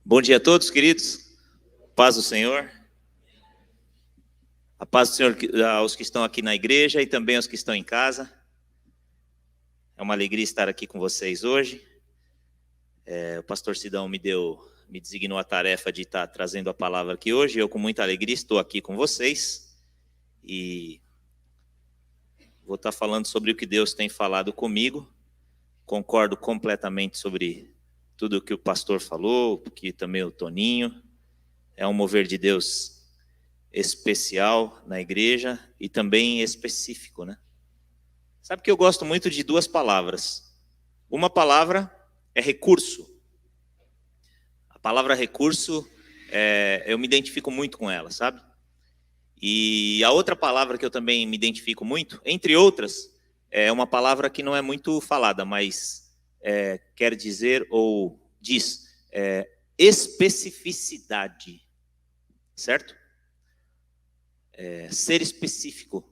Bom dia a todos, queridos. Paz do Senhor. A paz do Senhor aos que estão aqui na igreja e também aos que estão em casa. É uma alegria estar aqui com vocês hoje. O pastor Sidão me designou a tarefa de estar trazendo a palavra aqui hoje. Eu, com muita alegria, estou aqui com vocês. E vou estar falando sobre o que Deus tem falado comigo. Concordo completamente sobre tudo o que o pastor falou, que também o Toninho. É um mover de Deus especial na igreja e também específico, né? Sabe que eu gosto muito de duas palavras. Uma palavra é recurso. A palavra recurso, eu me identifico muito com ela, sabe? E a outra palavra que eu também me identifico muito, entre outras, é uma palavra que não é muito falada, mas quer dizer ou diz especificidade, certo? Ser específico.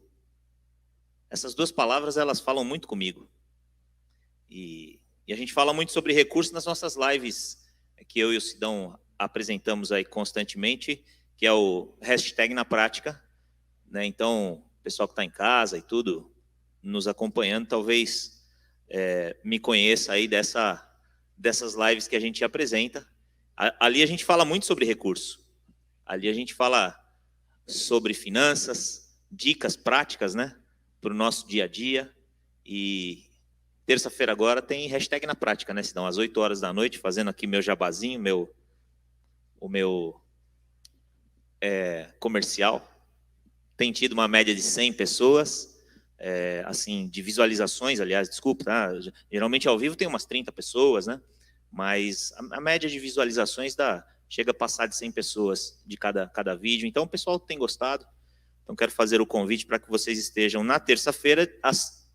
Essas duas palavras, elas falam muito comigo. E a gente fala muito sobre recursos nas nossas lives, que eu e o Sidão apresentamos aí constantemente, que é o hashtag na prática, né? Então, o pessoal que está em casa e tudo, nos acompanhando, talvez me conheça aí dessas lives que a gente apresenta. Ali a gente fala muito sobre recurso. Ali a gente fala sobre finanças, dicas práticas, né, para o nosso dia a dia. E terça-feira agora tem hashtag na prática, né, Sidão? Às 8 horas da noite, fazendo aqui meu jabazinho, o meu comercial. Tem tido uma média de 100 pessoas, assim, de visualizações, aliás, desculpa, tá? Geralmente ao vivo tem umas 30 pessoas, né? Mas a média de visualizações chega a passar de 100 pessoas de cada vídeo. Então o pessoal tem gostado. Então quero fazer o convite para que vocês estejam na terça-feira, às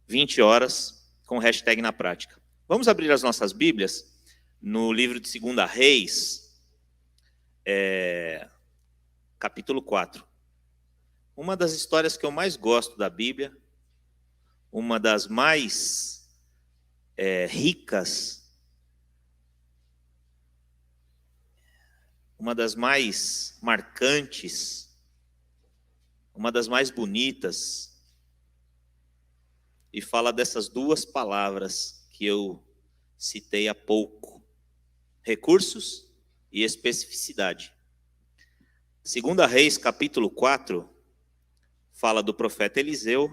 20 horas, com o hashtag na prática. Vamos abrir as nossas Bíblias no livro de 2 Reis, capítulo 4. Uma das histórias que eu mais gosto da Bíblia, uma das mais ricas, uma das mais marcantes, uma das mais bonitas, e fala dessas duas palavras que eu citei há pouco: recursos e especificidade. 2 Reis, capítulo 4, fala do profeta Eliseu,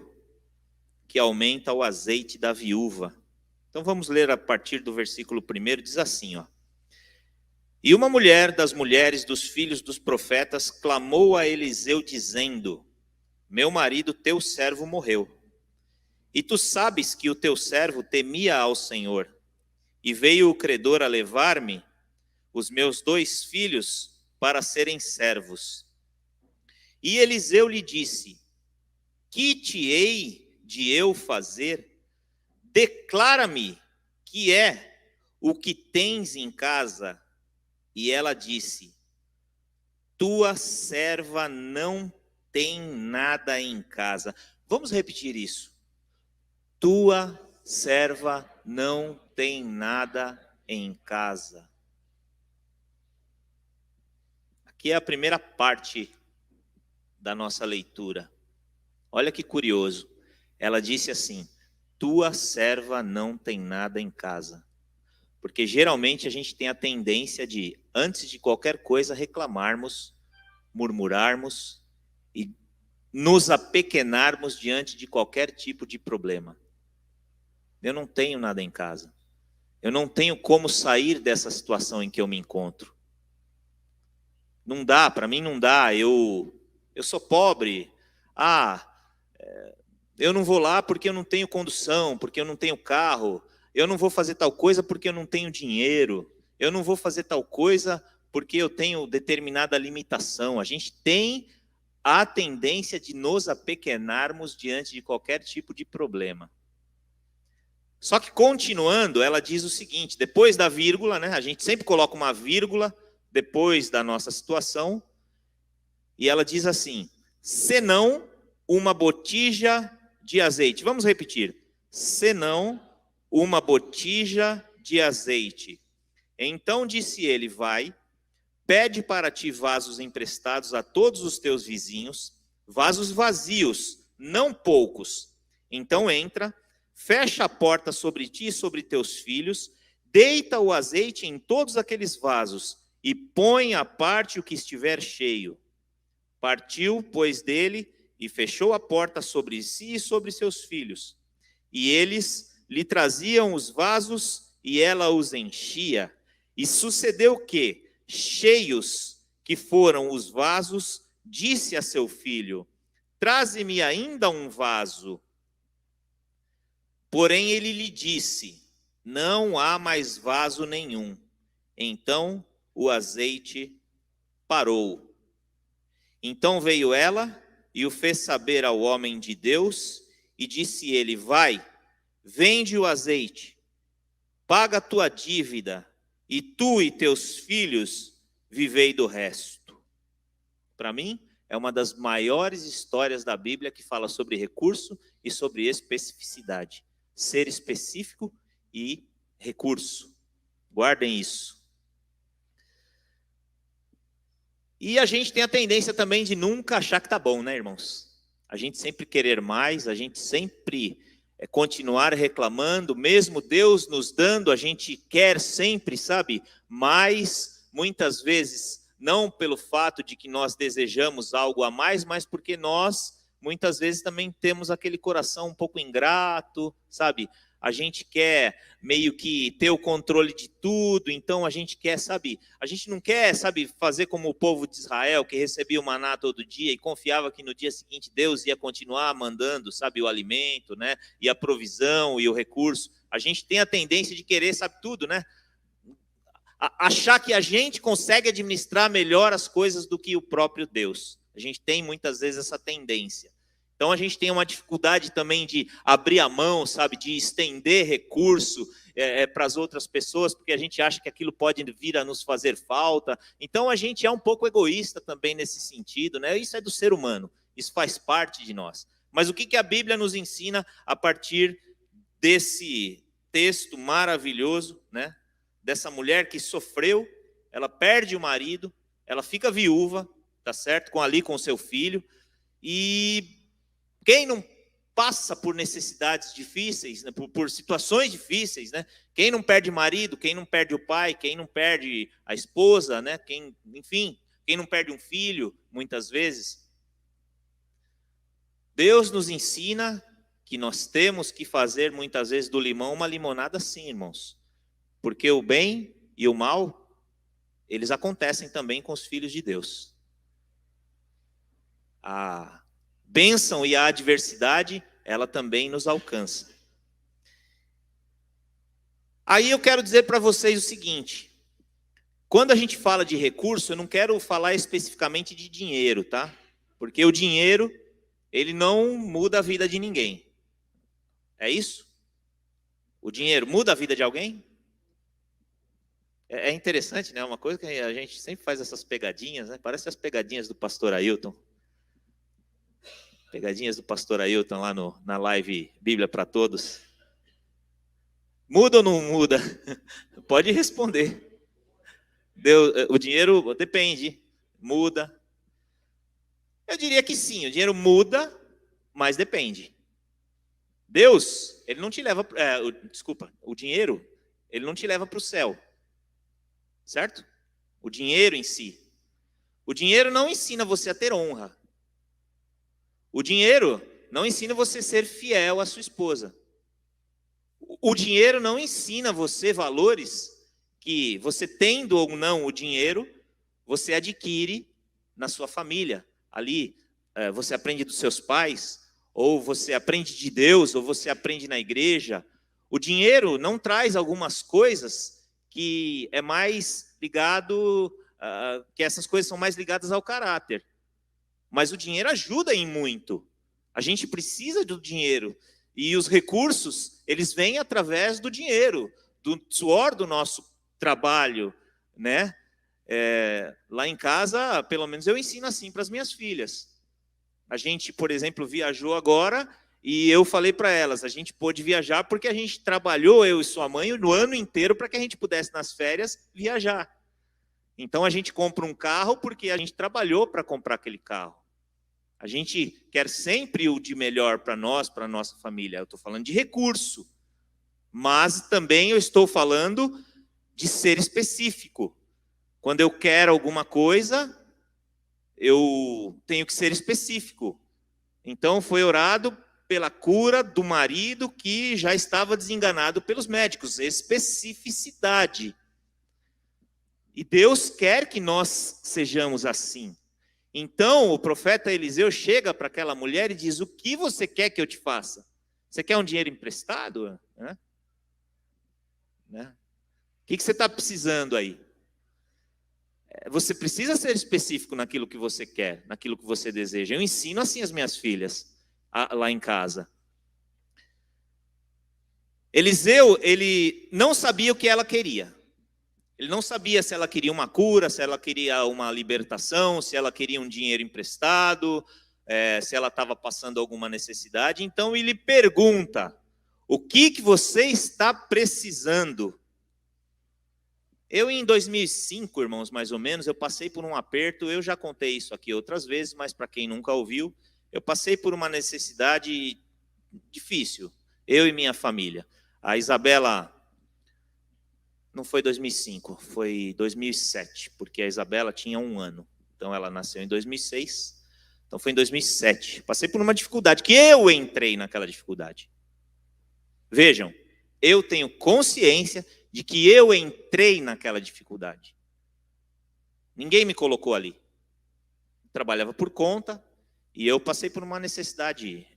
que aumenta o azeite da viúva. Então vamos ler a partir do versículo 1, diz assim, ó. E uma mulher das mulheres dos filhos dos profetas clamou a Eliseu dizendo: meu marido, teu servo, morreu. E tu sabes que o teu servo temia ao Senhor. E veio o credor a levar-me os meus 2 filhos para serem servos. E Eliseu lhe disse: que te hei de eu fazer? Declara-me que é o que tens em casa. E ela disse: tua serva não tem nada em casa. Vamos repetir isso. Tua serva não tem nada em casa. Aqui é a primeira parte da nossa leitura. Olha que curioso. Ela disse assim: tua serva não tem nada em casa. Porque geralmente a gente tem a tendência de, antes de qualquer coisa, reclamarmos, murmurarmos e nos apequenarmos diante de qualquer tipo de problema. Eu não tenho nada em casa. Eu não tenho como sair dessa situação em que eu me encontro. Não dá, para mim não dá. Eu sou pobre. Eu não vou lá porque eu não tenho condução, porque eu não tenho carro. Eu não vou fazer tal coisa porque eu não tenho dinheiro. Eu não vou fazer tal coisa porque eu tenho determinada limitação. A gente tem a tendência de nos apequenarmos diante de qualquer tipo de problema. Só que continuando, ela diz o seguinte, depois da vírgula, né? A gente sempre coloca uma vírgula depois da nossa situação, e ela diz assim: senão uma botija de azeite. Vamos repetir. Senão uma botija de azeite. Então disse ele: vai, pede para ti vasos emprestados a todos os teus vizinhos, vasos vazios, não poucos. Então entra, fecha a porta sobre ti e sobre teus filhos, deita o azeite em todos aqueles vasos e põe à parte o que estiver cheio. Partiu, pois, dele e fechou a porta sobre si e sobre seus filhos. E eles lhe traziam os vasos e ela os enchia. E sucedeu que, cheios que foram os vasos, disse a seu filho: traze-me ainda um vaso. Porém ele lhe disse: não há mais vaso nenhum. Então o azeite parou. Então veio ela e o fez saber ao homem de Deus, e disse ele: vai, vende o azeite, paga a tua dívida, e tu e teus filhos vivei do resto. Para mim, é uma das maiores histórias da Bíblia que fala sobre recurso e sobre especificidade. Ser específico e recurso. Guardem isso. E a gente tem a tendência também de nunca achar que tá bom, né, irmãos? A gente sempre querer mais, a gente sempre continuar reclamando, mesmo Deus nos dando, a gente quer sempre, sabe, mais, muitas vezes, não pelo fato de que nós desejamos algo a mais, mas porque nós, muitas vezes, também temos aquele coração um pouco ingrato, sabe? A gente quer meio que ter o controle de tudo, então a gente quer, sabe, a gente não quer, sabe, fazer como o povo de Israel, que recebia o maná todo dia e confiava que no dia seguinte Deus ia continuar mandando, sabe, o alimento, né, e a provisão e o recurso. A gente tem a tendência de querer, sabe, tudo, né, achar que a gente consegue administrar melhor as coisas do que o próprio Deus. A gente tem muitas vezes essa tendência. Então a gente tem uma dificuldade também de abrir a mão, sabe, de estender recurso para as outras pessoas, porque a gente acha que aquilo pode vir a nos fazer falta. Então a gente é um pouco egoísta também nesse sentido, né? Isso é do ser humano, isso faz parte de nós. Mas o que a Bíblia nos ensina a partir desse texto maravilhoso, né? Dessa mulher que sofreu, ela perde o marido, ela fica viúva, tá certo? Com o seu filho, e quem não passa por necessidades difíceis, né, por situações difíceis, né? Quem não perde marido, quem não perde o pai, quem não perde a esposa, né? Quem não perde um filho, muitas vezes. Deus nos ensina que nós temos que fazer, muitas vezes, do limão uma limonada sim, irmãos. Porque o bem e o mal, eles acontecem também com os filhos de Deus. A bênção e a adversidade, ela também nos alcança. Aí eu quero dizer para vocês o seguinte: quando a gente fala de recurso, eu não quero falar especificamente de dinheiro, tá? Porque o dinheiro, ele não muda a vida de ninguém. É isso? O dinheiro muda a vida de alguém? É interessante, né? Uma coisa que a gente sempre faz essas pegadinhas, né? Parece as pegadinhas do pastor Ailton. Pegadinhas do pastor Ailton lá na live Bíblia para Todos. Muda ou não muda? Pode responder. O dinheiro depende. Muda. Eu diria que sim, o dinheiro muda, mas depende. Deus, ele não te leva... o dinheiro, ele não te leva para o céu. Certo? O dinheiro em si. O dinheiro não ensina você a ter honra. O dinheiro não ensina você a ser fiel à sua esposa. O dinheiro não ensina você valores que você, tendo ou não o dinheiro, você adquire na sua família. Ali, você aprende dos seus pais, ou você aprende de Deus, ou você aprende na igreja. O dinheiro não traz algumas coisas que é mais ligado, que essas coisas são mais ligadas ao caráter. Mas o dinheiro ajuda em muito. A gente precisa do dinheiro. E os recursos, eles vêm através do dinheiro, do suor do nosso trabalho, né? Lá em casa, pelo menos eu ensino assim para as minhas filhas. A gente, por exemplo, viajou agora E eu falei para elas, a gente pôde viajar porque a gente trabalhou, eu e sua mãe, no ano inteiro para que a gente pudesse, nas férias, viajar. Então, a gente compra um carro porque a gente trabalhou para comprar aquele carro. A gente quer sempre o de melhor para nós, para a nossa família. Eu estou falando de recurso. Mas também eu estou falando de ser específico. Quando eu quero alguma coisa, eu tenho que ser específico. Então, foi orado pela cura do marido que já estava desenganado pelos médicos. Especificidade. E Deus quer que nós sejamos assim. Então, o profeta Eliseu chega para aquela mulher e diz, o que você quer que eu te faça? Você quer um dinheiro emprestado? Né? O que você está precisando aí? Você precisa ser específico naquilo que você quer, naquilo que você deseja. Eu ensino assim as minhas filhas, lá em casa. Eliseu, ele não sabia o que ela queria. Ele não sabia se ela queria uma cura, se ela queria uma libertação, se ela queria um dinheiro emprestado, se ela estava passando alguma necessidade. Então ele pergunta, o que você está precisando? Eu em 2005, irmãos, mais ou menos, eu passei por um aperto, eu já contei isso aqui outras vezes, mas para quem nunca ouviu, eu passei por uma necessidade difícil, eu e minha família. A Isabela... Não foi 2005, foi 2007, porque a Isabela tinha 1 ano. Então, ela nasceu em 2006, então foi em 2007. Passei por uma dificuldade, que eu entrei naquela dificuldade. Vejam, eu tenho consciência de que eu entrei naquela dificuldade. Ninguém me colocou ali. Eu trabalhava por conta, e eu passei por uma necessidade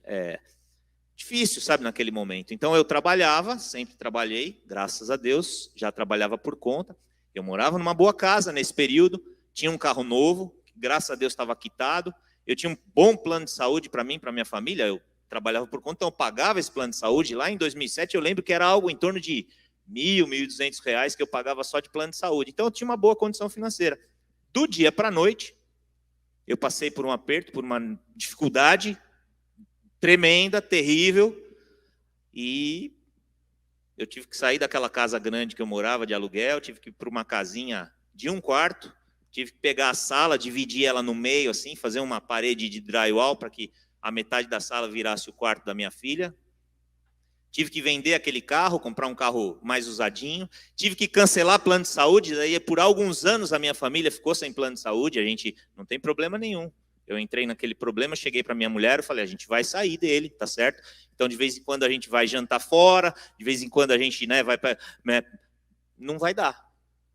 difícil, sabe, naquele momento. Então eu trabalhava, sempre trabalhei, graças a Deus, já trabalhava por conta. Eu morava numa boa casa nesse período, tinha um carro novo, graças a Deus estava quitado. Eu tinha um bom plano de saúde para mim, para minha família. Eu trabalhava por conta, então eu pagava esse plano de saúde. Lá em 2007 eu lembro que era algo em torno de R$ 1.000, R$ 1.200 que eu pagava só de plano de saúde. Então eu tinha uma boa condição financeira. Do dia para a noite, eu passei por um aperto, por uma dificuldade tremenda, terrível, e eu tive que sair daquela casa grande que eu morava de aluguel, tive que ir para uma casinha de 1 quarto, tive que pegar a sala, dividir ela no meio, assim, fazer uma parede de drywall para que a metade da sala virasse o quarto da minha filha. Tive que vender aquele carro, comprar um carro mais usadinho. Tive que cancelar plano de saúde, daí por alguns anos a minha família ficou sem plano de saúde, a gente não tem problema nenhum. Eu entrei naquele problema, cheguei para minha mulher e falei, a gente vai sair dele, tá certo? Então, de vez em quando a gente vai jantar fora, de vez em quando a gente vai para... Não vai dar,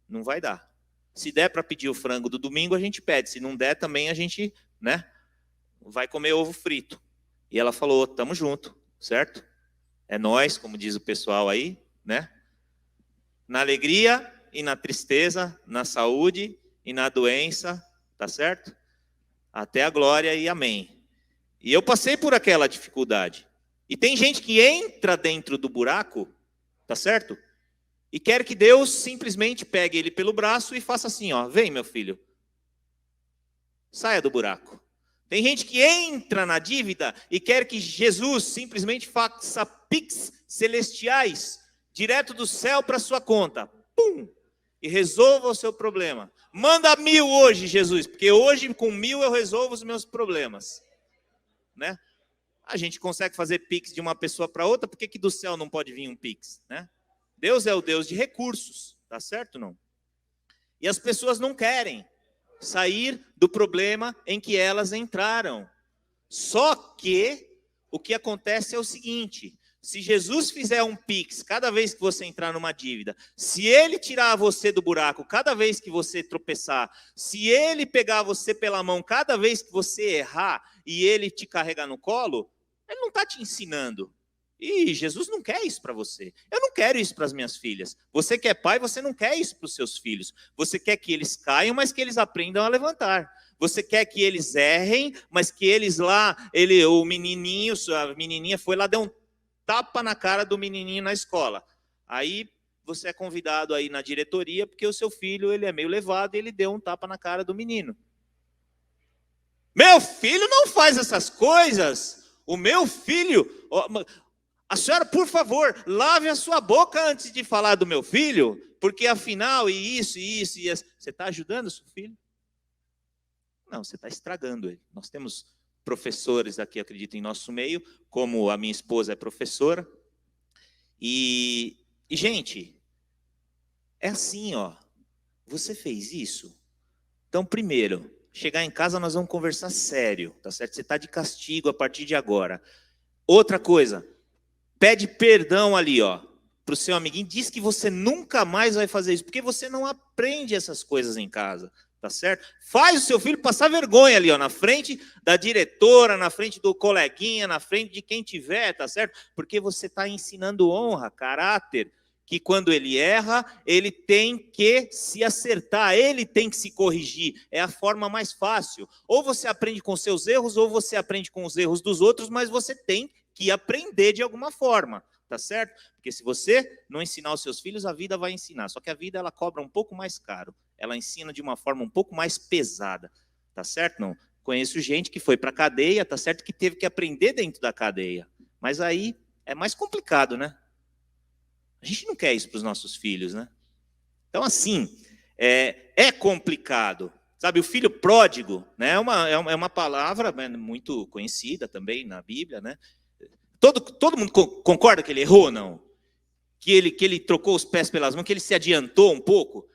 não vai dar. Se der para pedir o frango do domingo, a gente pede. Se não der, também a gente vai comer ovo frito. E ela falou, tamo junto, certo? É nós, como diz o pessoal aí, né? Na alegria e na tristeza, na saúde e na doença, tá certo? Até a glória e amém. E eu passei por aquela dificuldade. E tem gente que entra dentro do buraco, tá certo? E quer que Deus simplesmente pegue ele pelo braço e faça assim, ó, vem meu filho, saia do buraco. Tem gente que entra na dívida e quer que Jesus simplesmente faça pix celestiais, direto do céu para sua conta. Pum! E resolva o seu problema. Manda 1.000 hoje, Jesus, porque hoje com 1.000 eu resolvo os meus problemas. Né? A gente consegue fazer pix de uma pessoa para outra, por que do céu não pode vir um pix? Né? Deus é o Deus de recursos, tá certo ou não? E as pessoas não querem sair do problema em que elas entraram. Só que o que acontece é o seguinte, se Jesus fizer um pix cada vez que você entrar numa dívida, se ele tirar você do buraco cada vez que você tropeçar, se ele pegar você pela mão cada vez que você errar e ele te carregar no colo, ele não está te ensinando. E Jesus não quer isso para você. Eu não quero isso para as minhas filhas. Você que é pai, você não quer isso para os seus filhos. Você quer que eles caiam, mas que eles aprendam a levantar. Você quer que eles errem, mas que eles lá, o menininho, a menininha foi lá, deu um tapa na cara do menininho na escola. Aí você é convidado aí na diretoria, porque o seu filho ele é meio levado e ele deu um tapa na cara do menino. Meu filho não faz essas coisas. O meu filho, a senhora, por favor, lave a sua boca antes de falar do meu filho, porque afinal, e isso, você está ajudando o seu filho? Não, você está estragando ele. Nós temos professores aqui, acredito, em nosso meio, como a minha esposa é professora. E gente, é assim, ó. Você fez isso? Então, primeiro, chegar em casa nós vamos conversar sério, tá certo? Você está de castigo a partir de agora. Outra coisa, pede perdão ali, ó, para o seu amiguinho. Diz que você nunca mais vai fazer isso, porque você não aprende essas coisas em casa. Tá certo? Faz o seu filho passar vergonha ali, ó, na frente da diretora, na frente do coleguinha, na frente de quem tiver, tá certo? Porque você está ensinando honra, caráter, que quando ele erra, ele tem que se acertar, ele tem que se corrigir. É a forma mais fácil. Ou você aprende com seus erros, ou você aprende com os erros dos outros, mas você tem que aprender de alguma forma. Tá certo? Porque se você não ensinar os seus filhos, a vida vai ensinar. Só que a vida, ela cobra um pouco mais caro. Ela ensina de uma forma um pouco mais pesada. Tá certo? Não. Conheço gente que foi para a cadeia, tá certo? Que teve que aprender dentro da cadeia. Mas aí é mais complicado, né? A gente não quer isso para os nossos filhos, né? Então, assim, é complicado. Sabe, o filho pródigo, né? É uma palavra muito conhecida também na Bíblia, né? Todo mundo concorda que ele errou ou não? Que ele trocou os pés pelas mãos, que ele se adiantou um pouco?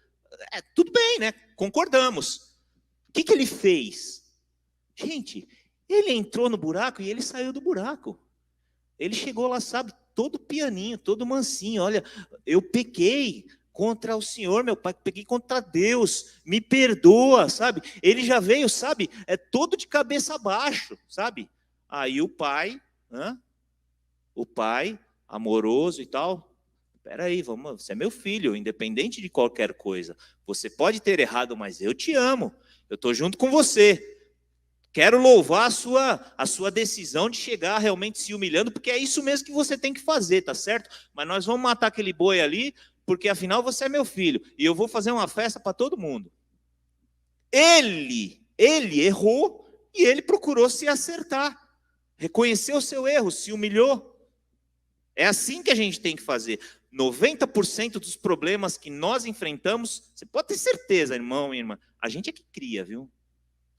Tudo bem, né? Concordamos. O que ele fez? Gente, ele entrou no buraco e ele saiu do buraco. Ele chegou lá, sabe, todo pianinho, todo mansinho. Olha, eu pequei contra o Senhor, meu pai, peguei contra Deus, me perdoa, sabe? Ele já veio, sabe, todo de cabeça abaixo, sabe? Aí o pai amoroso e tal, peraí, você é meu filho, independente de qualquer coisa. Você pode ter errado, mas eu te amo. Eu estou junto com você. Quero louvar a sua decisão de chegar realmente se humilhando, porque é isso mesmo que você tem que fazer, tá certo? Mas nós vamos matar aquele boi ali, porque afinal você é meu filho, e eu vou fazer uma festa para todo mundo. Ele errou e ele procurou se acertar. Reconheceu o seu erro, se humilhou. É assim que a gente tem que fazer. 90% dos problemas que nós enfrentamos, você pode ter certeza, irmão e irmã, a gente é que cria, viu?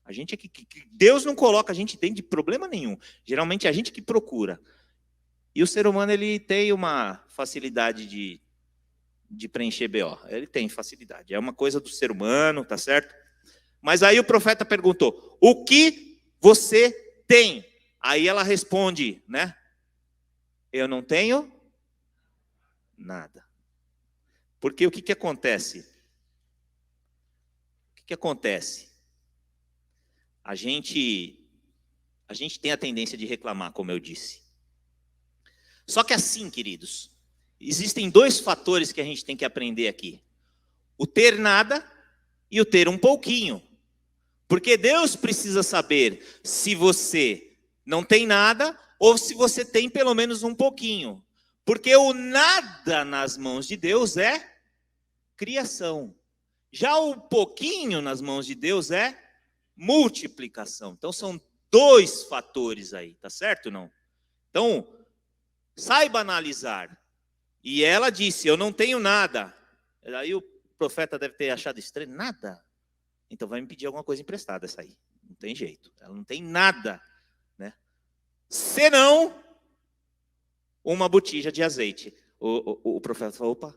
A gente é que Deus não coloca a gente dentro de problema nenhum. Geralmente é a gente que procura. E o ser humano, ele tem uma facilidade de preencher BO. Ele tem facilidade. É uma coisa do ser humano, tá certo? Mas aí o profeta perguntou, o que você tem? Aí ela responde, né? Eu não tenho nada. Porque o que acontece? O que acontece? A gente tem a tendência de reclamar, como eu disse. Só que assim, queridos, existem dois fatores que a gente tem que aprender aqui. O ter nada e o ter um pouquinho. Porque Deus precisa saber se você não tem nada ou se você tem pelo menos um pouquinho. Porque o nada nas mãos de Deus é criação. Já o pouquinho nas mãos de Deus é multiplicação. Então são dois fatores aí, tá certo ou não? Então, saiba analisar. E ela disse, eu não tenho nada. Aí o profeta deve ter achado estranho, nada? Então vai me pedir alguma coisa emprestada essa aí. Não tem jeito, ela não tem nada, né? Senão uma botija de azeite. O profeta falou, opa,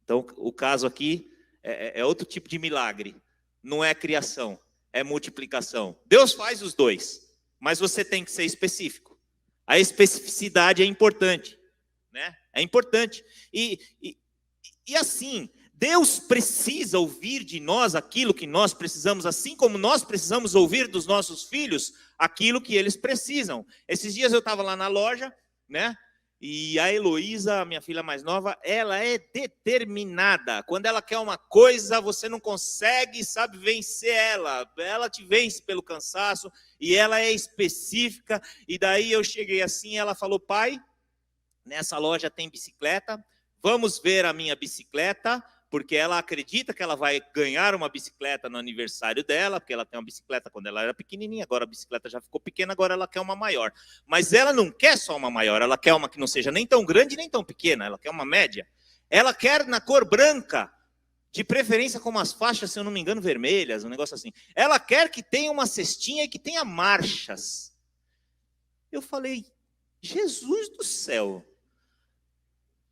então o caso aqui é outro tipo de milagre. Não é criação, é multiplicação. Deus faz os dois, mas você tem que ser específico. A especificidade é importante, né? É importante. E assim, Deus precisa ouvir de nós aquilo que nós precisamos, assim como nós precisamos ouvir dos nossos filhos aquilo que eles precisam. Esses dias eu estava lá na loja, né? E a Heloísa, minha filha mais nova, ela é determinada. Quando ela quer uma coisa, você não consegue, sabe, vencer ela. Ela te vence pelo cansaço e ela é específica. E daí eu cheguei assim, ela falou, pai, nessa loja tem bicicleta, vamos ver a minha bicicleta, porque ela acredita que ela vai ganhar uma bicicleta no aniversário dela, porque ela tem uma bicicleta quando ela era pequenininha, agora a bicicleta já ficou pequena, agora ela quer uma maior. Mas ela não quer só uma maior, ela quer uma que não seja nem tão grande nem tão pequena, ela quer uma média. Ela quer na cor branca, de preferência com umas faixas, se eu não me engano, vermelhas, um negócio assim. Ela quer que tenha uma cestinha e que tenha marchas. Eu falei, Jesus do céu.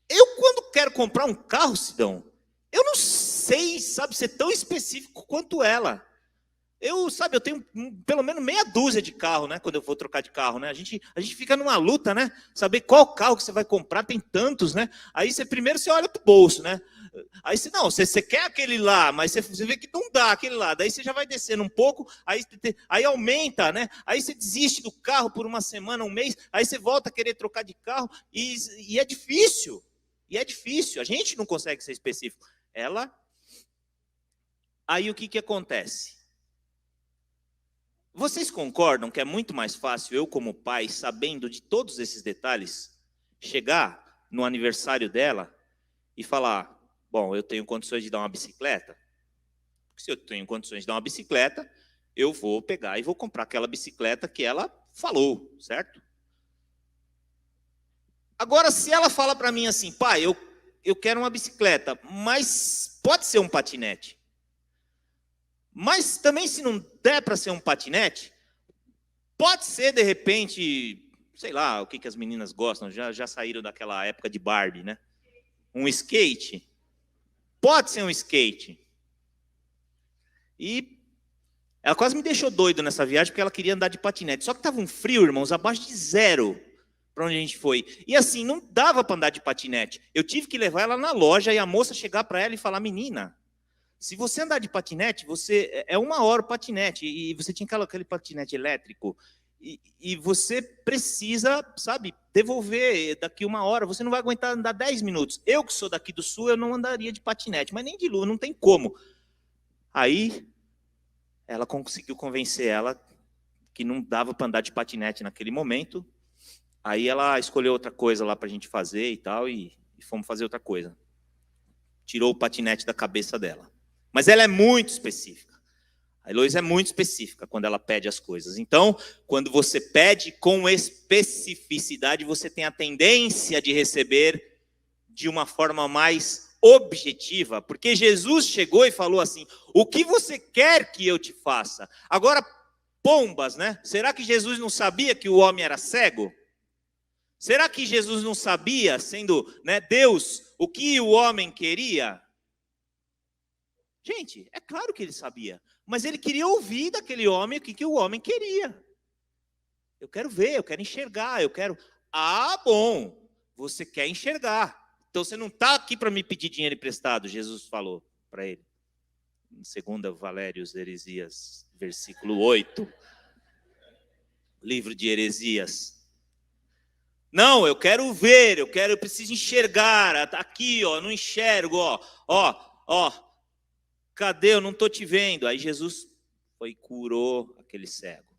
Eu, quando quero comprar um carro, Sidão, eu não sei, sabe, ser tão específico quanto ela. Eu tenho pelo menos meia dúzia de carro, né? Quando eu vou trocar de carro, né? A gente fica numa luta, né? Saber qual carro que você vai comprar, tem tantos, né? Aí primeiro você olha pro bolso, né? Aí você quer aquele lá, mas você vê que não dá aquele lá. Daí você já vai descendo um pouco, aí aumenta, né? Aí você desiste do carro por uma semana, um mês, aí você volta a querer trocar de carro e é difícil. E é difícil, a gente não consegue ser específico. Aí o que acontece? Vocês concordam que é muito mais fácil eu, como pai, sabendo de todos esses detalhes, chegar no aniversário dela e falar, bom, eu tenho condições de dar uma bicicleta? Se eu tenho condições de dar uma bicicleta, eu vou pegar e vou comprar aquela bicicleta que ela falou, certo? Agora, se ela fala para mim assim, pai, eu quero uma bicicleta, mas pode ser um patinete. Mas também, se não der para ser um patinete, pode ser, de repente, sei lá, o que as meninas gostam, já saíram daquela época de Barbie, né? Um skate. Pode ser um skate. E ela quase me deixou doido nessa viagem, porque ela queria andar de patinete. Só que estava um frio, irmãos, abaixo de 0, para onde a gente foi. E assim, não dava para andar de patinete. Eu tive que levar ela na loja e a moça chegar para ela e falar, menina, se você andar de patinete, é 1 hora o patinete, e você tinha aquele patinete elétrico, e você precisa, sabe, devolver daqui 1 hora, você não vai aguentar andar 10 minutos. Eu que sou daqui do sul, eu não andaria de patinete, mas nem de lua, não tem como. Aí, ela conseguiu convencer ela que não dava para andar de patinete naquele momento. Aí ela escolheu outra coisa lá para a gente fazer e tal, e fomos fazer outra coisa. Tirou o patinete da cabeça dela. Mas ela é muito específica. A Heloísa é muito específica quando ela pede as coisas. Então, quando você pede com especificidade, você tem a tendência de receber de uma forma mais objetiva. Porque Jesus chegou e falou assim, o que você quer que eu te faça? Agora, pombas, né? Será que Jesus não sabia que o homem era cego? Será que Jesus não sabia, sendo, né, Deus, o que o homem queria? Gente, é claro que ele sabia, mas ele queria ouvir daquele homem o que o homem queria. Eu quero ver, eu quero enxergar, eu quero... Ah, bom, você quer enxergar. Então você não está aqui para me pedir dinheiro emprestado, Jesus falou para ele. Em 2 Valérios Heresias, versículo 8. Livro de Heresias. Não, eu quero ver, eu preciso enxergar. Aqui, ó, não enxergo, ó. Cadê? Eu não estou te vendo. Aí Jesus foi e curou aquele cego.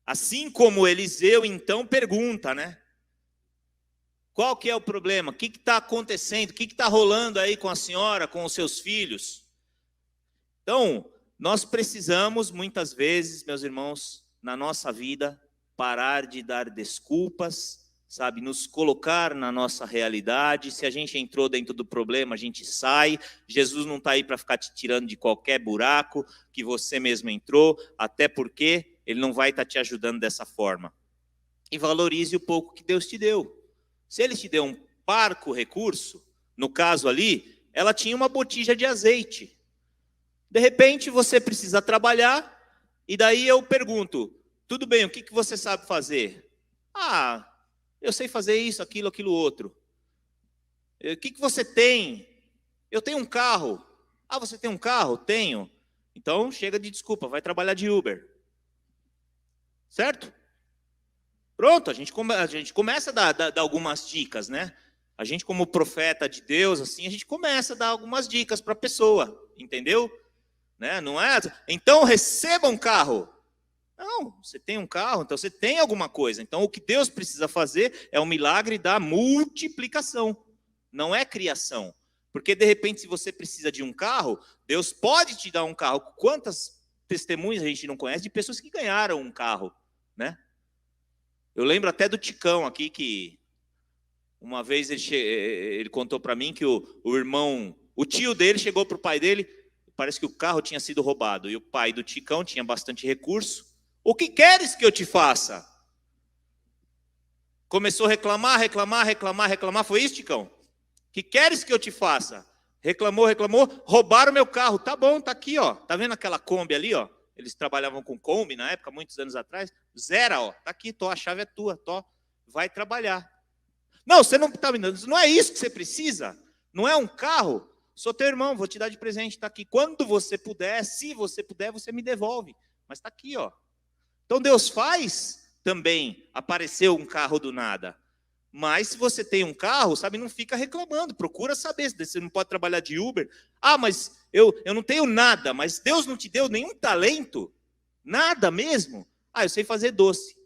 Assim como Eliseu, então, pergunta, né? Qual que é o problema? O que está acontecendo? O que está rolando aí com a senhora, com os seus filhos? Então, nós precisamos, muitas vezes, meus irmãos, na nossa vida, parar de dar desculpas, sabe, nos colocar na nossa realidade. Se a gente entrou dentro do problema, a gente sai. Jesus não está aí para ficar te tirando de qualquer buraco que você mesmo entrou, até porque ele não vai estar te ajudando dessa forma. E valorize o pouco que Deus te deu. Se ele te deu um parco recurso, no caso ali, ela tinha uma botija de azeite. De repente você precisa trabalhar, e daí eu pergunto, tudo bem, o que você sabe fazer? Ah, eu sei fazer isso, aquilo outro. O que você tem? Eu tenho um carro. Ah, você tem um carro? Tenho. Então, chega de desculpa, vai trabalhar de Uber. Certo? Pronto, a gente começa a dar algumas dicas, né? A gente, como profeta de Deus, assim, a gente começa a dar algumas dicas para a pessoa, entendeu? Né? Não é? Então, receba um carro. Não, você tem um carro, então você tem alguma coisa. Então, o que Deus precisa fazer é o milagre da multiplicação. Não é criação. Porque, de repente, se você precisa de um carro, Deus pode te dar um carro. Quantas testemunhas a gente não conhece de pessoas que ganharam um carro, né? Eu lembro até do Ticão aqui, que uma vez ele contou para mim que o tio dele chegou para o pai dele, parece que o carro tinha sido roubado, e o pai do Ticão tinha bastante recurso. O que queres que eu te faça? Começou a reclamar, foi isso, Ticão? O que queres que eu te faça? Reclamou, roubaram meu carro. Tá bom, tá aqui, ó. Tá vendo aquela Kombi ali, ó? Eles trabalhavam com Kombi na época, muitos anos atrás. Zera, ó. Tá aqui, a chave é tua, vai trabalhar. Não, você não tá me dando. Não é isso que você precisa. Não é um carro. Sou teu irmão, vou te dar de presente, tá aqui. Quando você puder, se você puder, você me devolve. Mas tá aqui, ó. Então Deus faz também aparecer um carro do nada. Mas se você tem um carro, sabe, não fica reclamando. Procura saber se você não pode trabalhar de Uber. Ah, mas eu não tenho nada. Mas Deus não te deu nenhum talento? Nada mesmo? Ah, eu sei fazer doce.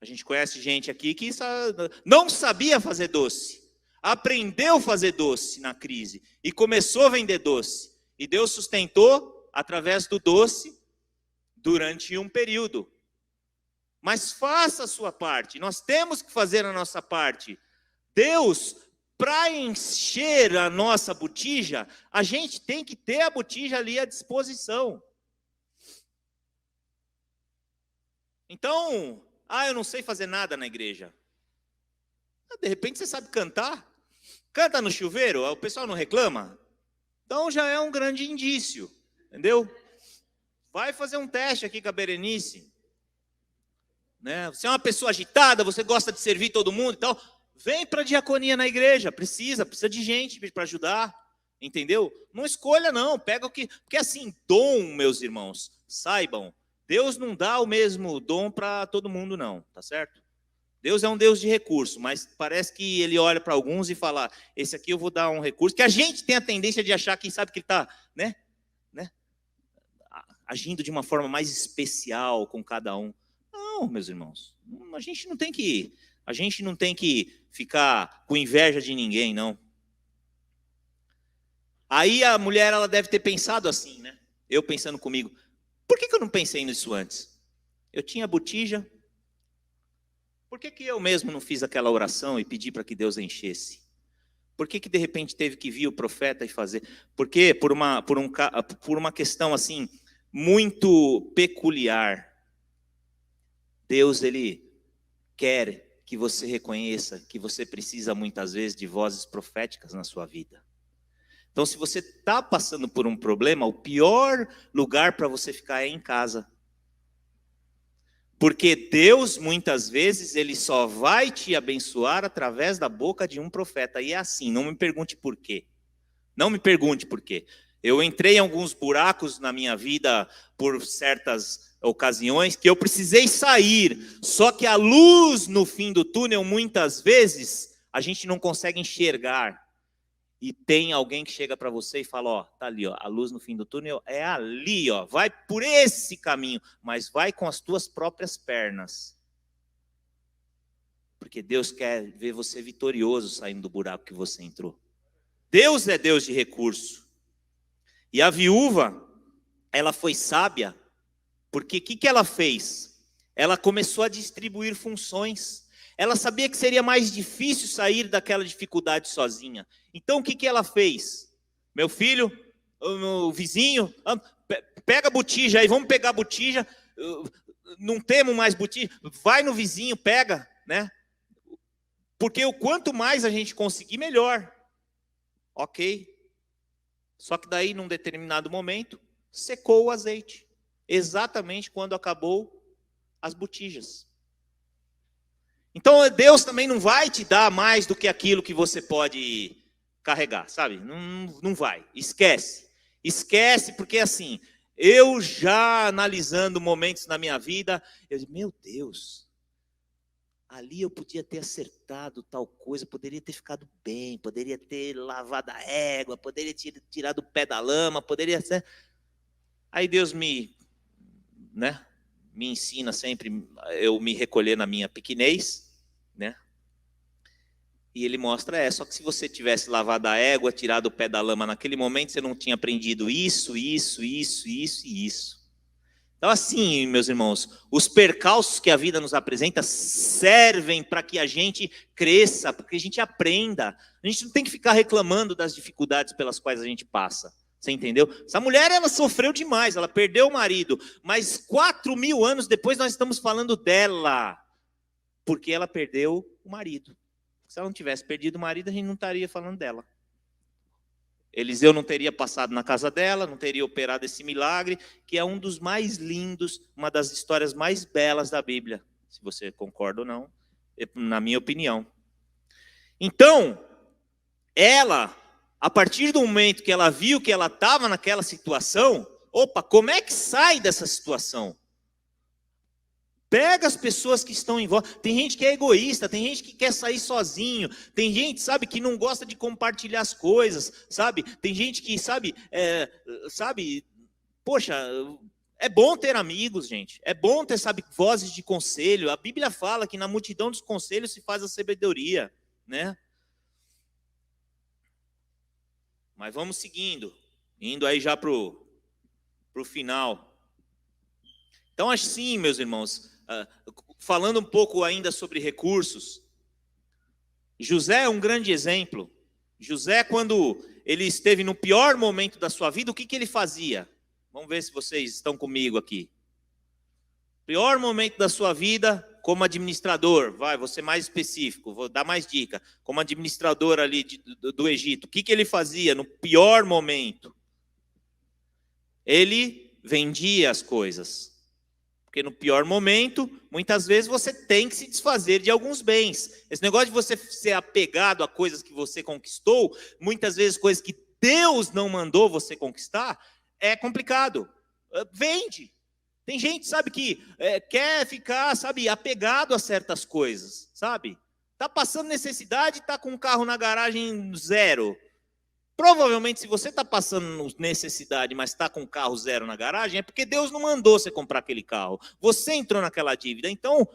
A gente conhece gente aqui que não sabia fazer doce. Aprendeu a fazer doce na crise. E começou a vender doce. E Deus sustentou através do doce durante um período. Mas faça a sua parte. Nós temos que fazer a nossa parte. Deus, para encher a nossa botija, a gente tem que ter a botija ali à disposição. Então, eu não sei fazer nada na igreja. De repente você sabe cantar. Canta no chuveiro, o pessoal não reclama. Então já é um grande indício. Entendeu? Vai fazer um teste aqui com a Berenice. Né? Você é uma pessoa agitada, você gosta de servir todo mundo e tal, vem para a diaconia na igreja, precisa de gente para ajudar, entendeu? Não escolha não, pega o que... Porque assim, dom, meus irmãos, saibam, Deus não dá o mesmo dom para todo mundo não, tá certo? Deus é um Deus de recurso, mas parece que ele olha para alguns e fala, esse aqui eu vou dar um recurso, que a gente tem a tendência de achar que sabe que ele está, né? Agindo de uma forma mais especial com cada um. Não, meus irmãos, a gente não tem que ficar com inveja de ninguém, não. Aí a mulher, ela deve ter pensado assim, né? Eu pensando comigo, por que eu não pensei nisso antes? Eu tinha botija, por que eu mesmo não fiz aquela oração e pedi para que Deus enchesse? Por que de repente teve que vir o profeta e fazer? Porque por uma questão assim, muito peculiar. Deus, ele quer que você reconheça que você precisa muitas vezes de vozes proféticas na sua vida. Então, se você está passando por um problema, o pior lugar para você ficar é em casa. Porque Deus, muitas vezes, ele só vai te abençoar através da boca de um profeta. E é assim, não me pergunte por quê. Não me pergunte por quê. Eu entrei em alguns buracos na minha vida por certas ocasiões que eu precisei sair. Só que a luz no fim do túnel, muitas vezes, a gente não consegue enxergar. E tem alguém que chega para você e fala, ó, tá ali, ó, a luz no fim do túnel é ali, ó, vai por esse caminho, mas vai com as tuas próprias pernas. Porque Deus quer ver você vitorioso saindo do buraco que você entrou. Deus é Deus de recurso. E a viúva, ela foi sábia, porque o que ela fez? Ela começou a distribuir funções. Ela sabia que seria mais difícil sair daquela dificuldade sozinha. Então o que ela fez? Meu filho, o vizinho, pega a botija aí, vamos pegar a botija. Não temos mais botija, vai no vizinho, pega, né? Porque o quanto mais a gente conseguir, melhor. Ok. Só que daí, num determinado momento, secou o azeite. Exatamente quando acabou as botijas. Então, Deus também não vai te dar mais do que aquilo que você pode carregar, sabe? Não vai. Esquece. Esquece, porque assim, eu já analisando momentos na minha vida, eu digo, meu Deus, ali eu podia ter acertado tal coisa, poderia ter ficado bem, poderia ter lavado a égua, poderia ter tirado o pé da lama, poderia ser... Aí Deus me ensina sempre, eu me recolher na minha pequenez, né? E ele mostra, só que se você tivesse lavado a égua, tirado o pé da lama naquele momento, você não tinha aprendido isso. Então assim, meus irmãos, os percalços que a vida nos apresenta servem para que a gente cresça, para que a gente aprenda. A gente não tem que ficar reclamando das dificuldades pelas quais a gente passa. Você entendeu? Essa mulher, ela sofreu demais, ela perdeu o marido, mas 4.000 anos depois nós estamos falando dela, porque ela perdeu o marido. Se ela não tivesse perdido o marido, a gente não estaria falando dela. Eliseu não teria passado na casa dela, não teria operado esse milagre, que é um dos mais lindos, uma das histórias mais belas da Bíblia, se você concorda ou não, na minha opinião. Então, ela, a partir do momento que ela viu que ela estava naquela situação, opa, como é que sai dessa situação? Pega as pessoas que estão em volta. Tem gente que é egoísta, tem gente que quer sair sozinho, tem gente, sabe, que não gosta de compartilhar as coisas, sabe? Tem gente que, poxa, é bom ter amigos, gente. É bom ter, vozes de conselho. A Bíblia fala que na multidão dos conselhos se faz a sabedoria, né? Mas vamos seguindo, indo aí já para o final. Então, assim, meus irmãos, falando um pouco ainda sobre recursos, José é um grande exemplo. José, quando ele esteve no pior momento da sua vida, o que ele fazia? Vamos ver se vocês estão comigo aqui. Pior momento da sua vida, como administrador, vou ser mais específico, vou dar mais dica. Como administrador ali do Egito, o que ele fazia no pior momento? Ele vendia as coisas. Porque no pior momento, muitas vezes você tem que se desfazer de alguns bens. Esse negócio de você ser apegado a coisas que você conquistou, muitas vezes coisas que Deus não mandou você conquistar, é complicado. Vende. Tem gente, que quer ficar, apegado a certas coisas, sabe? Está passando necessidade, está com um carro na garagem zero. Provavelmente, se você está passando necessidade, mas está com um carro zero na garagem, é porque Deus não mandou você comprar aquele carro. Você entrou naquela dívida. Então,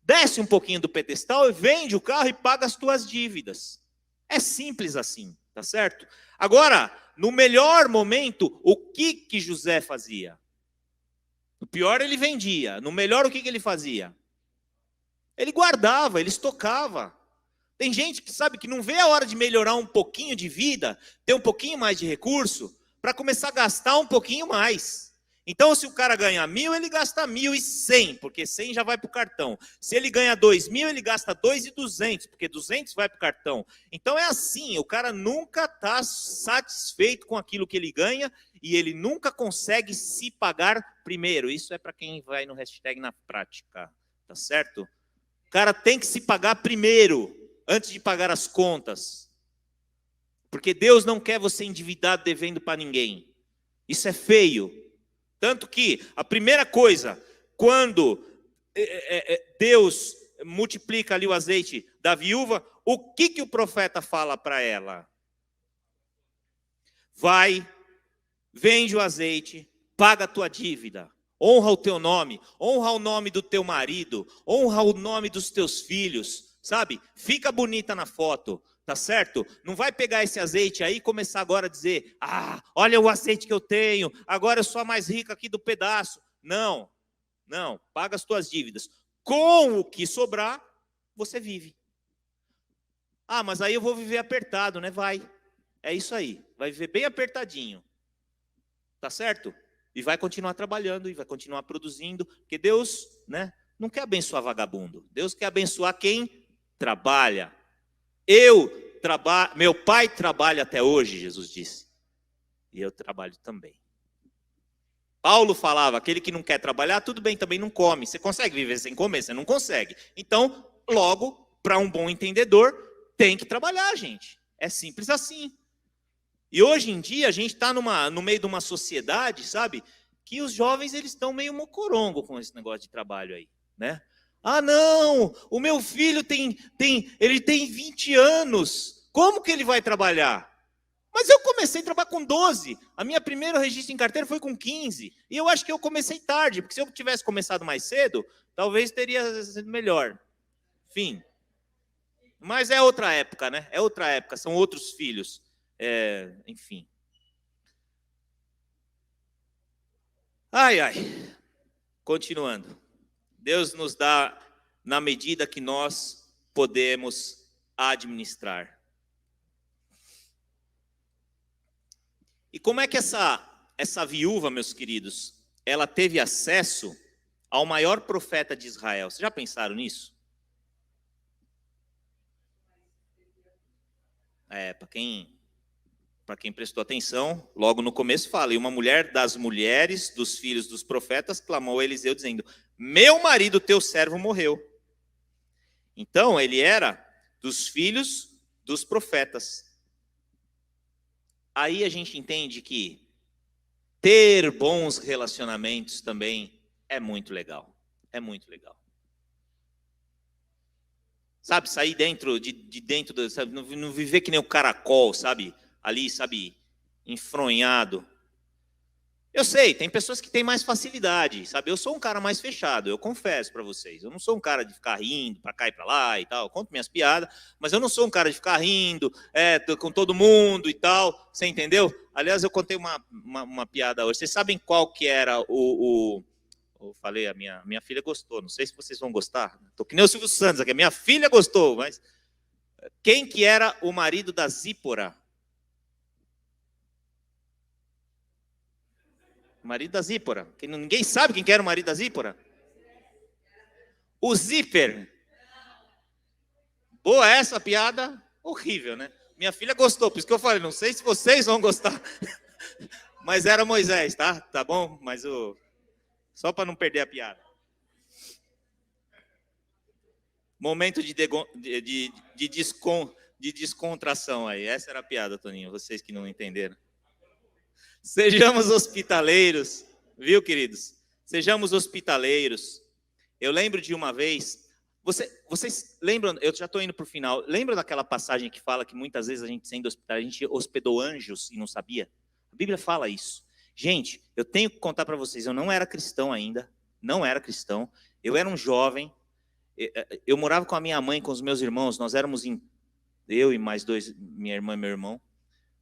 desce um pouquinho do pedestal e vende o carro e paga as tuas dívidas. É simples assim, tá certo? Agora, no melhor momento, o que José fazia? No pior, ele vendia. No melhor, o que ele fazia? Ele guardava, ele estocava. Tem gente que não vê a hora de melhorar um pouquinho de vida, ter um pouquinho mais de recurso, para começar a gastar um pouquinho mais. Então, se o cara ganha 1.000, ele gasta 1.100, porque 100 já vai para o cartão. Se ele ganha 2.000, ele gasta 2.200, porque 200 vai para o cartão. Então é assim, o cara nunca está satisfeito com aquilo que ele ganha e ele nunca consegue se pagar primeiro. Isso é para quem vai no hashtag na prática, tá certo? O cara tem que se pagar primeiro, antes de pagar as contas. Porque Deus não quer você endividado devendo para ninguém. Isso é feio. Tanto que a primeira coisa, quando Deus multiplica ali o azeite da viúva, o que o profeta fala para ela? Vai, vende o azeite, paga a tua dívida. Honra o teu nome, honra o nome do teu marido, honra o nome dos teus filhos, sabe? Fica bonita na foto, tá certo? Não vai pegar esse azeite aí e começar agora a dizer, olha o azeite que eu tenho, agora eu sou a mais rica aqui do pedaço. Não, paga as tuas dívidas. Com o que sobrar, você vive. Mas aí eu vou viver apertado, né? Vai, é isso aí, vai viver bem apertadinho, tá certo? E vai continuar trabalhando, e vai continuar produzindo, porque Deus, né, não quer abençoar vagabundo. Deus quer abençoar quem trabalha. Meu pai trabalha até hoje, Jesus disse. E eu trabalho também. Paulo falava, aquele que não quer trabalhar, tudo bem, também não come. Você consegue viver sem comer? Você não consegue. Então, logo, para um bom entendedor, tem que trabalhar, gente. É simples assim. E hoje em dia, a gente está no meio de uma sociedade, sabe? Que os jovens, eles estão meio mocorongo com esse negócio de trabalho aí, né? Não, o meu filho ele tem 20 anos. Como que ele vai trabalhar? Mas eu comecei a trabalhar com 12. A minha primeira registro em carteira foi com 15. E eu acho que eu comecei tarde, porque se eu tivesse começado mais cedo, talvez teria sido melhor. Enfim. Mas é outra época, né? É outra época, são outros filhos. Enfim. Ai, ai. Continuando. Deus nos dá na medida que nós podemos administrar. E como é que essa viúva, meus queridos, ela teve acesso ao maior profeta de Israel? Vocês já pensaram nisso? Para quem prestou atenção, logo no começo fala, e uma mulher das mulheres dos filhos dos profetas clamou a Eliseu dizendo, meu marido, teu servo, morreu. Então, ele era dos filhos dos profetas. Aí a gente entende que ter bons relacionamentos também é muito legal. É muito legal. Sabe, sair dentro de dentro, sabe, não viver que nem o caracol, sabe? Ali, sabe, enfronhado. Eu sei, tem pessoas que têm mais facilidade, sabe? Eu sou um cara mais fechado, eu confesso para vocês. Eu não sou um cara de ficar rindo para cá e para lá e tal. Eu conto minhas piadas, mas eu não sou um cara de ficar rindo com todo mundo e tal. Você entendeu? Aliás, eu contei uma piada hoje. Vocês sabem qual que era eu falei, a minha filha gostou. Não sei se vocês vão gostar. Tô que nem o Silvio Santos aqui. Minha filha gostou, mas quem que era o marido da Zípora? Marido da Zípora. Ninguém sabe quem que era o marido da Zípora? O Zíper. Boa essa piada. Horrível, né? Minha filha gostou, por isso que eu falei, não sei se vocês vão gostar. Mas era Moisés, tá? Tá bom? Mas só para não perder a piada. Momento de descontração aí. Essa era a piada, Toninho. Vocês que não entenderam. Sejamos hospitaleiros, viu, queridos? Sejamos hospitaleiros. Eu lembro de uma vez, vocês lembram, eu já estou indo para o final, lembra daquela passagem que fala que muitas vezes a gente sendo hospitaleiro, a gente hospedou anjos e não sabia? A Bíblia fala isso. Gente, eu tenho que contar para vocês, eu não era cristão ainda, não era cristão, eu era um jovem, eu morava com a minha mãe, com os meus irmãos, nós éramos eu e mais dois, minha irmã e meu irmão,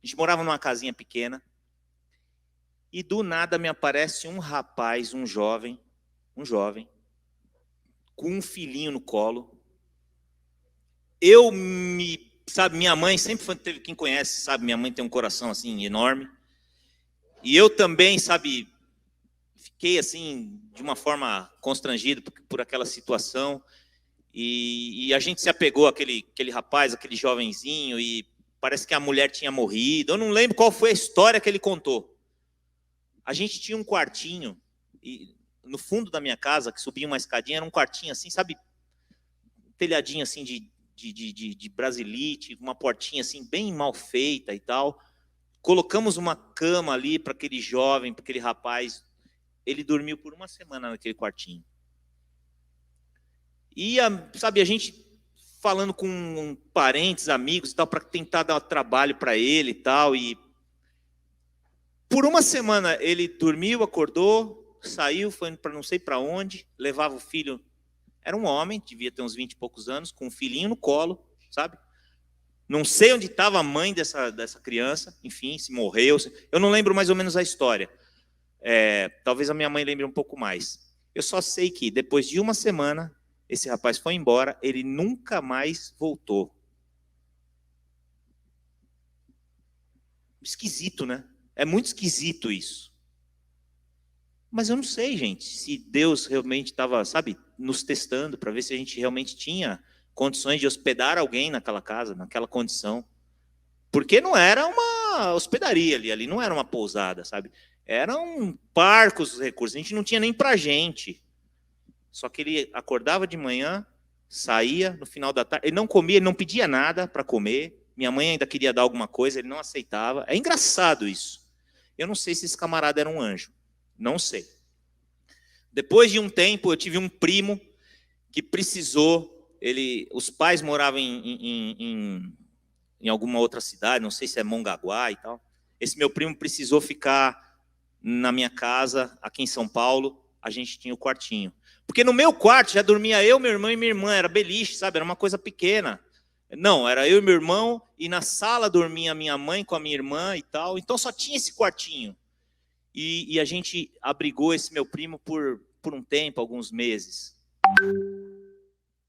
a gente morava numa casinha pequena, e do nada me aparece um rapaz, um jovem, com um filhinho no colo. Sabe, minha mãe sempre teve, quem conhece, sabe, minha mãe tem um coração assim enorme. E eu também, sabe, fiquei assim, de uma forma constrangido por aquela situação. E a gente se apegou àquele rapaz, aquele jovenzinho, e parece que a mulher tinha morrido. Eu não lembro qual foi a história que ele contou. A gente tinha um quartinho, e no fundo da minha casa, que subia uma escadinha, era um quartinho assim, sabe, telhadinho assim de brasilite, uma portinha assim bem mal feita e tal. Colocamos uma cama ali para aquele jovem, para aquele rapaz. Ele dormiu por uma semana naquele quartinho. E, sabe, a gente falando com parentes, amigos e tal, para tentar dar trabalho para ele e tal, e por uma semana ele dormiu, acordou, saiu, foi para não sei para onde, levava o filho, era um homem, devia ter uns 20 e poucos anos, com um filhinho no colo, sabe? Não sei onde estava a mãe dessa criança, enfim, se morreu, eu não lembro mais ou menos a história. Talvez a minha mãe lembre um pouco mais. Eu só sei que depois de uma semana, esse rapaz foi embora, ele nunca mais voltou. Esquisito, né? É muito esquisito isso. Mas eu não sei, gente, se Deus realmente estava, sabe, nos testando para ver se a gente realmente tinha condições de hospedar alguém naquela casa, naquela condição. Porque não era uma hospedaria ali não era uma pousada, sabe? Eram parcos os recursos, a gente não tinha nem para gente. Só que ele acordava de manhã, saía no final da tarde, ele não comia, ele não pedia nada para comer, minha mãe ainda queria dar alguma coisa, ele não aceitava. É engraçado isso. Eu não sei se esse camarada era um anjo, não sei. Depois de um tempo, eu tive um primo que precisou, os pais moravam em alguma outra cidade, não sei se é Mongaguá e tal. Esse meu primo precisou ficar na minha casa, aqui em São Paulo, a gente tinha o quartinho. Porque no meu quarto já dormia eu, meu irmão e minha irmã, era beliche, sabe? Era uma coisa pequena. Não, era eu e meu irmão, e na sala dormia a minha mãe com a minha irmã e tal. Então só tinha esse quartinho. E a gente abrigou esse meu primo por um tempo, alguns meses.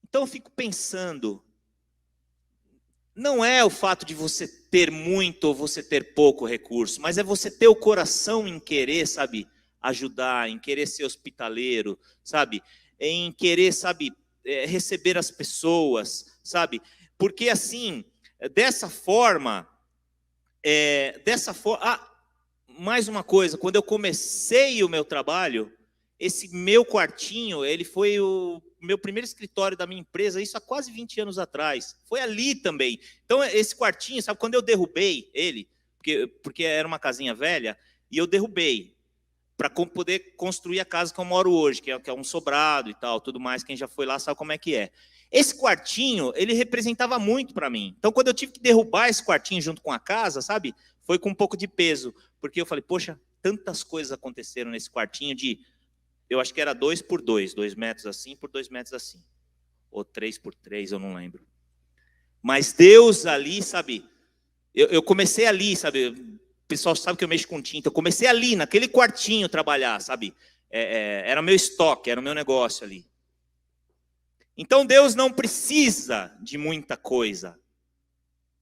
Então eu fico pensando, não é o fato de você ter muito ou você ter pouco recurso, mas é você ter o coração em querer, sabe, ajudar, em querer ser hospitaleiro, sabe, em querer, sabe, receber as pessoas, sabe, porque assim, dessa forma, mais uma coisa, quando eu comecei o meu trabalho, esse meu quartinho, ele foi o meu primeiro escritório da minha empresa, isso há quase 20 anos atrás. Foi ali também. Então, esse quartinho, sabe, quando eu derrubei ele, porque era uma casinha velha, e eu derrubei, para poder construir a casa que eu moro hoje, que é um sobrado e tal, tudo mais, quem já foi lá sabe como é que é. Esse quartinho, ele representava muito para mim. Então, quando eu tive que derrubar esse quartinho junto com a casa, sabe, foi com um pouco de peso, porque eu falei, poxa, tantas coisas aconteceram nesse quartinho eu acho que era 2 por 2, 2 metros assim por 2 metros assim. Ou 3 por 3, eu não lembro. Mas Deus ali, sabe, eu comecei ali, sabe, o pessoal sabe que eu mexo com tinta, eu comecei ali, naquele quartinho trabalhar, sabe, era o meu estoque, era o meu negócio ali. Então Deus não precisa de muita coisa.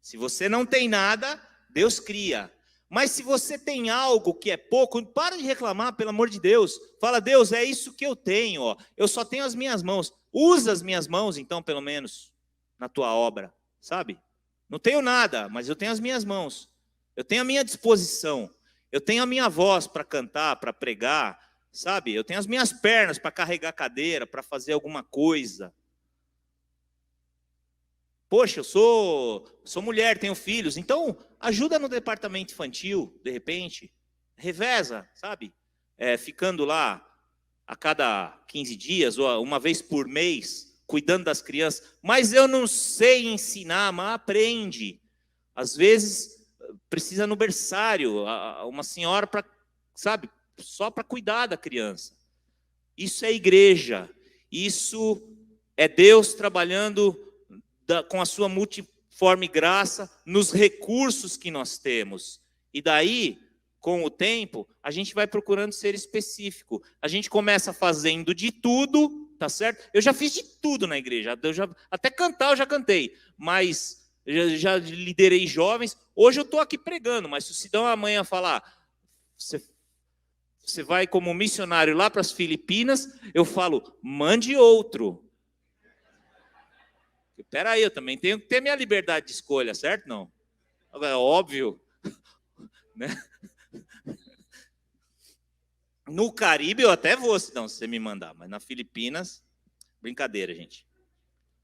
Se você não tem nada, Deus cria. Mas se você tem algo que é pouco, para de reclamar, pelo amor de Deus. Fala, Deus, é isso que eu tenho, ó. Eu só tenho as minhas mãos. Usa as minhas mãos, então, pelo menos, na tua obra, sabe? Não tenho nada, mas eu tenho as minhas mãos. Eu tenho a minha disposição. Eu tenho a minha voz para cantar, para pregar, sabe? Eu tenho as minhas pernas para carregar cadeira, para fazer alguma coisa. Poxa, eu sou mulher, tenho filhos, então ajuda no departamento infantil, de repente, reveza, sabe? Ficando lá a cada 15 dias, ou uma vez por mês, cuidando das crianças. Mas eu não sei ensinar, mas aprende. Às vezes, precisa no berçário, uma senhora, sabe, só para cuidar da criança. Isso é igreja, isso é Deus trabalhando com a sua multiforme graça, nos recursos que nós temos. E daí, com o tempo, a gente vai procurando ser específico. A gente começa fazendo de tudo, tá certo? Eu já fiz de tudo na igreja, até cantar eu já cantei, mas já liderei jovens. Hoje eu estou aqui pregando, mas se o Sidão amanhã falar, você vai como missionário lá para as Filipinas, eu falo, mande outro. Espera aí, eu também tenho que ter minha liberdade de escolha, certo? Não? É óbvio. Né? No Caribe eu até vou, se você me mandar, mas na Filipinas, brincadeira, gente.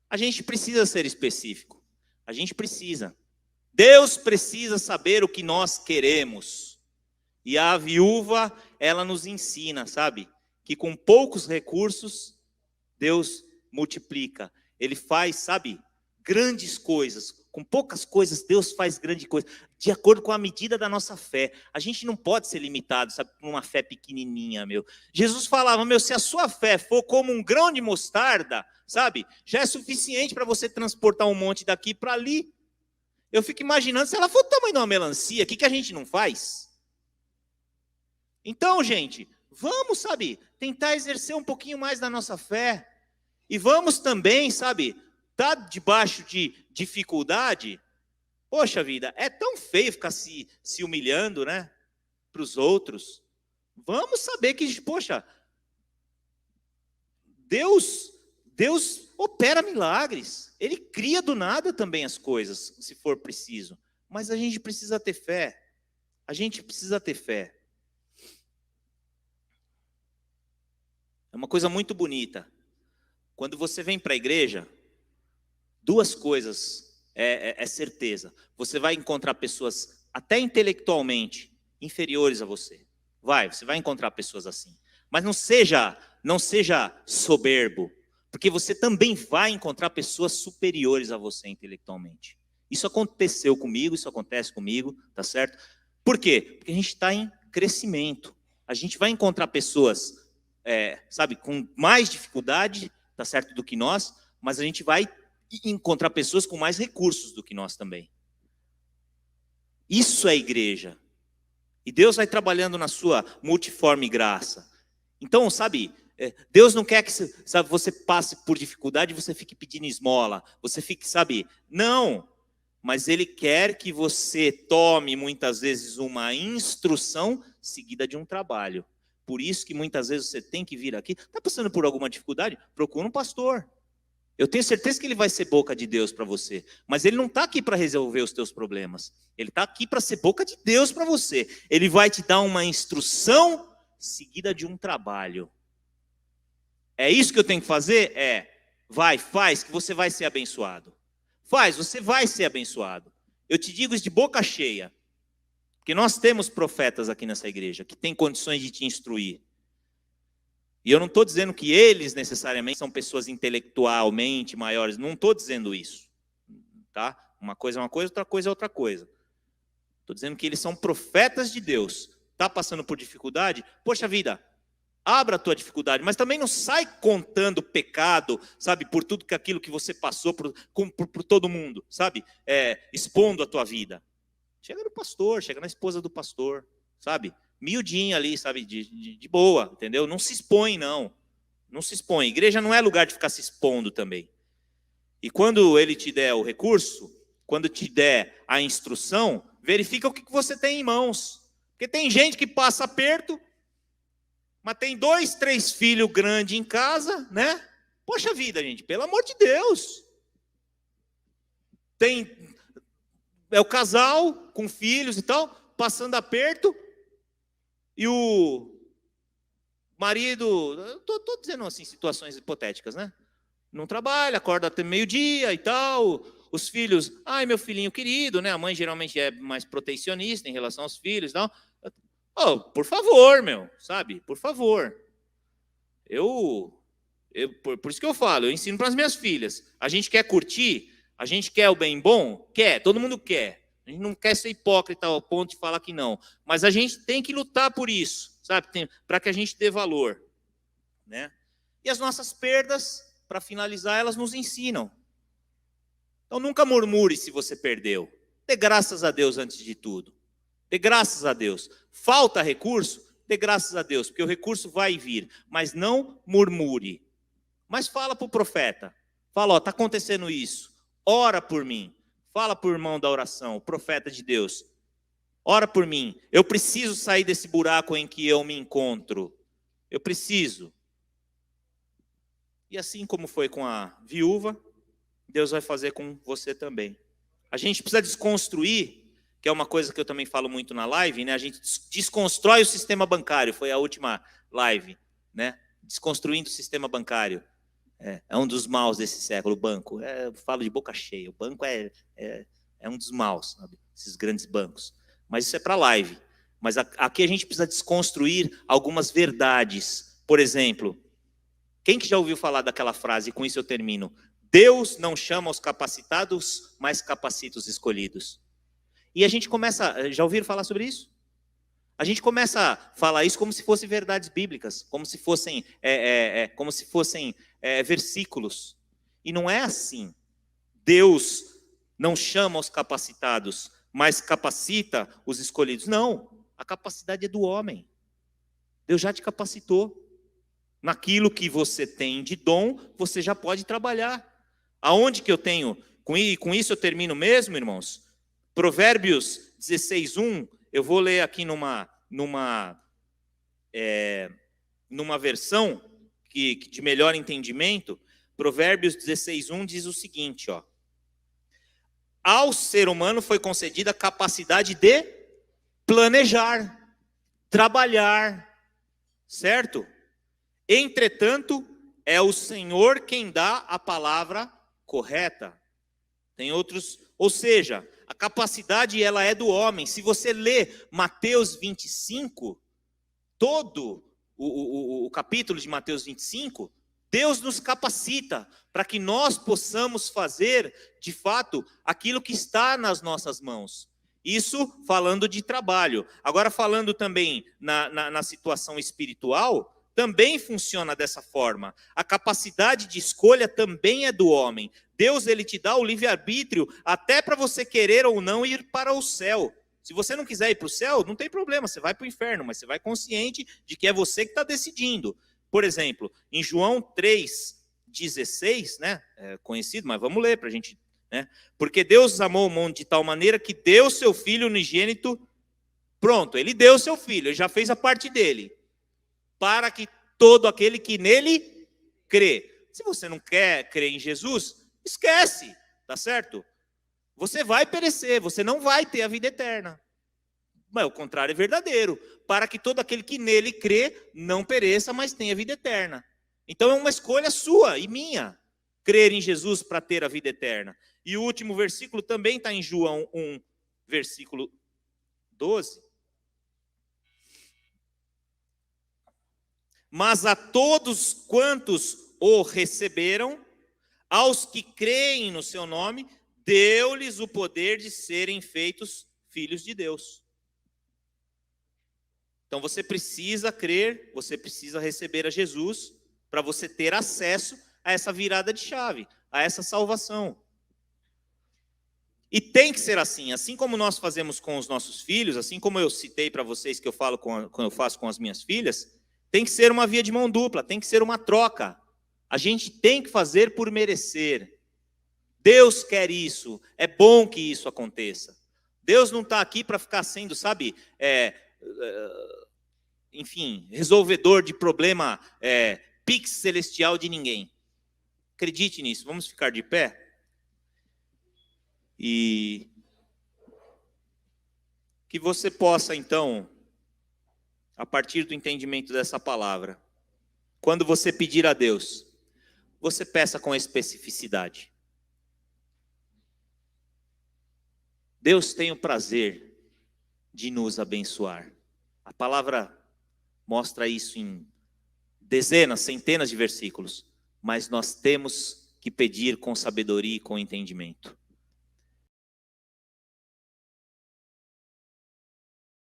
A gente precisa ser específico. A gente precisa. Deus precisa saber o que nós queremos. E a viúva, ela nos ensina, sabe? Que com poucos recursos, Deus multiplica. Ele faz, sabe, grandes coisas. Com poucas coisas, Deus faz grande coisa. De acordo com a medida da nossa fé. A gente não pode ser limitado, sabe, por uma fé pequenininha, meu. Jesus falava, se a sua fé for como um grão de mostarda, sabe, já é suficiente para você transportar um monte daqui para ali. Eu fico imaginando, se ela for do tamanho de uma melancia, o que a gente não faz? Então, gente, vamos, sabe, tentar exercer um pouquinho mais da nossa fé. E vamos também, sabe, tá debaixo de dificuldade. Poxa vida, é tão feio ficar se humilhando, né, para os outros. Vamos saber que, poxa, Deus opera milagres. Ele cria do nada também as coisas, se for preciso. Mas a gente precisa ter fé. A gente precisa ter fé. É uma coisa muito bonita. Quando você vem para a igreja, duas coisas é certeza. Você vai encontrar pessoas até intelectualmente inferiores a você. Você vai encontrar pessoas assim. Mas não seja soberbo, porque você também vai encontrar pessoas superiores a você intelectualmente. Isso aconteceu comigo, isso acontece comigo, tá certo? Por quê? Porque a gente está em crescimento. A gente vai encontrar pessoas, sabe, com mais dificuldade, tá certo, do que nós, mas a gente vai encontrar pessoas com mais recursos do que nós também. Isso é igreja. E Deus vai trabalhando na sua multiforme graça. Então, sabe, Deus não quer que você passe por dificuldade e você fique pedindo esmola. Você fique, sabe, não. Mas Ele quer que você tome muitas vezes uma instrução seguida de um trabalho. Por isso que muitas vezes você tem que vir aqui. Está passando por alguma dificuldade? Procura um pastor. Eu tenho certeza que ele vai ser boca de Deus para você. Mas ele não está aqui para resolver os teus problemas. Ele está aqui para ser boca de Deus para você. Ele vai te dar uma instrução seguida de um trabalho. É isso que eu tenho que fazer? Vai, faz, que você vai ser abençoado. Faz, você vai ser abençoado. Eu te digo isso de boca cheia. Porque nós temos profetas aqui nessa igreja que têm condições de te instruir. E eu não estou dizendo que eles necessariamente são pessoas intelectualmente maiores. Não estou dizendo isso. Tá? Uma coisa é uma coisa, outra coisa é outra coisa. Estou dizendo que eles são profetas de Deus. Está passando por dificuldade? Poxa vida, abra a tua dificuldade. Mas também não sai contando pecado, sabe? Por tudo aquilo que você passou, por todo mundo, sabe? Expondo a tua vida. Chega no pastor, chega na esposa do pastor, sabe? Miudinha ali, sabe, de boa, entendeu? Não se expõe, não. Não se expõe. Igreja não é lugar de ficar se expondo também. E quando ele te der o recurso, quando te der a instrução, verifica o que você tem em mãos. Porque tem gente que passa aperto, mas tem 2, 3 filhos grandes em casa, né? Poxa vida, gente, pelo amor de Deus. É o casal com filhos e tal, passando aperto. E o marido, estou dizendo assim, situações hipotéticas, né? Não trabalha, acorda até meio-dia e tal. Os filhos, ai, meu filhinho querido, né? A mãe geralmente é mais protecionista em relação aos filhos e tal. Oh, por favor, meu, sabe? Por favor. Por isso que eu falo, eu ensino para as minhas filhas. A gente quer curtir, a gente quer o bem bom? Quer, todo mundo quer. A gente não quer ser hipócrita ao ponto de falar que não. Mas a gente tem que lutar por isso, sabe? Para que a gente dê valor. Né? E as nossas perdas, para finalizar, elas nos ensinam. Então nunca murmure se você perdeu. Dê graças a Deus antes de tudo. Dê graças a Deus. Falta recurso? Dê graças a Deus, porque o recurso vai vir. Mas não murmure. Mas fala para o profeta. Fala, está acontecendo isso. Ora por mim. Fala para o irmão da oração, o profeta de Deus. Ora por mim. Eu preciso sair desse buraco em que eu me encontro. Eu preciso. E assim como foi com a viúva, Deus vai fazer com você também. A gente precisa desconstruir, que é uma coisa que eu também falo muito na live, né? A gente desconstrói o sistema bancário. Foi a última live, né? Desconstruindo o sistema bancário. É um dos maus desse século, o banco. Eu falo de boca cheia. O banco é um dos maus, sabe? Esses grandes bancos. Mas isso é para live. Mas aqui a gente precisa desconstruir algumas verdades. Por exemplo, quem que já ouviu falar daquela frase, e com isso eu termino? Deus não chama os capacitados, mas capacita os escolhidos. E a gente começa, já ouviram falar sobre isso? A gente começa a falar isso como se fossem verdades bíblicas, como se fossem versículos. E não é assim. Deus não chama os capacitados, mas capacita os escolhidos. Não, a capacidade é do homem. Deus já te capacitou. Naquilo que você tem de dom, você já pode trabalhar. Aonde que eu tenho? Com isso eu termino mesmo, irmãos. Provérbios 16:1, eu vou ler aqui numa versão de melhor entendimento. Provérbios 16:1 diz o seguinte, ó. Ao ser humano foi concedida a capacidade de planejar, trabalhar, certo? Entretanto, é o Senhor quem dá a palavra correta. Tem outros, ou seja, a capacidade ela é do homem. Se você ler Mateus 25, todo o capítulo de Mateus 25, Deus nos capacita para que nós possamos fazer, de fato, aquilo que está nas nossas mãos. Isso falando de trabalho. Agora, falando também na situação espiritual, também funciona dessa forma. A capacidade de escolha também é do homem. Deus, ele te dá o livre-arbítrio até para você querer ou não ir para o céu. Se você não quiser ir para o céu, não tem problema, você vai para o inferno, mas você vai consciente de que é você que está decidindo. Por exemplo, em João 3,16, né, é conhecido, mas vamos ler para a gente, né? Porque Deus amou o mundo de tal maneira que deu seu Filho unigênito. Pronto, ele deu seu Filho, ele já fez a parte dele, para que todo aquele que nele crê. Se você não quer crer em Jesus, esquece, tá certo? Você vai perecer, você não vai ter a vida eterna. Mas o contrário é verdadeiro, para que todo aquele que nele crê não pereça, mas tenha vida eterna. Então é uma escolha sua e minha, crer em Jesus para ter a vida eterna. E o último versículo também está em João 1, versículo 12. Mas a todos quantos o receberam, aos que creem no seu nome, deu-lhes o poder de serem feitos filhos de Deus. Então você precisa crer, você precisa receber a Jesus para você ter acesso a essa virada de chave, a essa salvação. E tem que ser assim como nós fazemos com os nossos filhos, assim como eu citei para vocês que eu falo quando eu faço com as minhas filhas, tem que ser uma via de mão dupla, tem que ser uma troca. A gente tem que fazer por merecer. Deus quer isso, é bom que isso aconteça. Deus não está aqui para ficar sendo, sabe, enfim, resolvedor de problema pix celestial de ninguém. Acredite nisso, vamos ficar de pé? E que você possa, então, a partir do entendimento dessa palavra, quando você pedir a Deus, você peça com especificidade. Deus tem o prazer de nos abençoar. A palavra mostra isso em dezenas, centenas de versículos, mas nós temos que pedir com sabedoria e com entendimento.